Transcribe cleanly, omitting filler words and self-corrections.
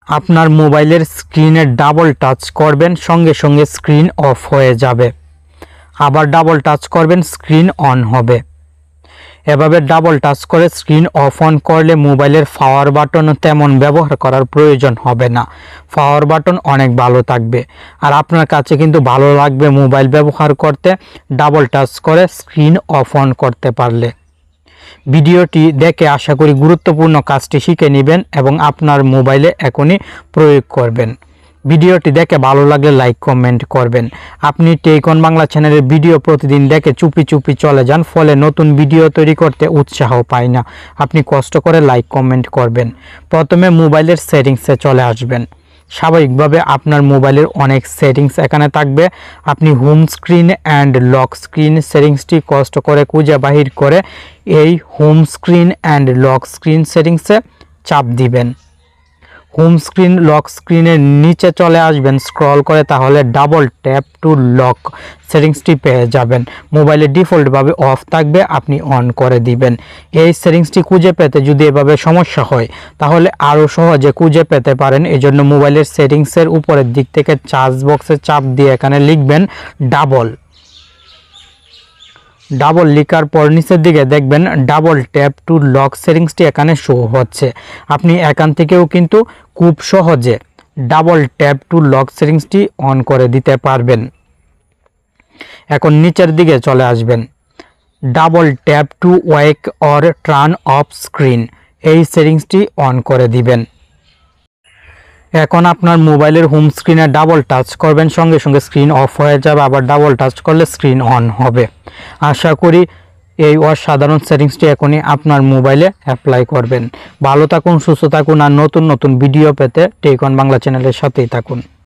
আপনার মোবাইলের স্ক্রিনে ডাবল টাচ করবেন, সঙ্গে সঙ্গে স্ক্রিন অফ হয়ে যাবে। আবার ডাবল টাচ করবেন, স্ক্রিন অন হবে। এভাবে ডাবল টাচ করে স্ক্রিন অফ অন করলে মোবাইলের পাওয়ার বাটন তেমন ব্যবহার করার প্রয়োজন হবে না। পাওয়ার বাটন অনেক ভালো থাকবে, আর আপনার কাছে কিন্তু ভালো লাগবে মোবাইল ব্যবহার করতে ডাবল টাচ করে স্ক্রিন অফ অন করতে পারলে। ভিডিওটি দেখে আশা করি গুরুত্বপূর্ণ কাজটি শিখে নেবেন এবং আপনার মোবাইলে এখনই প্রয়োগ করবেন। ভিডিওটি দেখে ভালো লাগলে লাইক কমেন্ট করবেন। আপনি টেকন বাংলা চ্যানেলের ভিডিও প্রতিদিন দেখে চুপি চুপি চলে যান, ফলে নতুন ভিডিও তৈরি করতে উৎসাহ পায় না। আপনি কষ্ট করে লাইক কমেন্ট করবেন। প্রথমে মোবাইলের সেটিংসে চলে আসবেন। স্বাভাবিকভাবে আপনার মোবাইলের অনেক সেটিংস এখানে থাকবে। আপনি home screen and lock screen সেটিংসটি কষ্ট করে খুঁজে বাহির করে এই home screen and lock screen সেটিংসে চাপ দিবেন। হোম স্ক্রিন লক স্ক্রিনের নিচে চলে আসবেন স্ক্রল করে, তাহলে ডাবল ট্যাপ টু লক সেটিংসটি পেয়ে যাবেন। মোবাইলে ডিফল্টভাবে অফ থাকবে, আপনি অন করে দিবেন। এই সেটিংসটি খুঁজে পেতে যদি এভাবে সমস্যা হয় তাহলে আরও সহজে খুঁজে পেতে পারেন। এজন্য মোবাইলের সেটিংসের উপরের দিক থেকে সার্চ বক্সে চাপ দিয়ে এখানে লিখবেন ডাবল লেখার পর নিচের দিকে দেখবেন ডাবল ট্যাপ টু লক সেটিংসটি এখানে শো হচ্ছে। আপনি এখান থেকেও কিন্তু খুব সহজে ডাবল ট্যাপ টু লক সেটিংসটি অন করে দিতে পারবেন। এখন নিচের দিকে চলে আসবেন, double tap to wake or turn off screen, এই সেটিংসটি অন করে দিবেন। এখন আপনার মোবাইলের হোম স্ক্রিনে ডাবল টাচ করবেন, সঙ্গে সঙ্গে স্ক্রিন অফ হয়ে যাবে। আবার ডাবল টাচ করলে স্ক্রিন অন হবে। আশা করি এই অসাধারণ সেটিংসটি এখনই আপনার মোবাইলে অ্যাপ্লাই করবেন। ভালো থাকুন, সুস্থ থাকুন, আর নতুন নতুন ভিডিও পেতে টেকন বাংলা চ্যানেলের সাথেই থাকুন।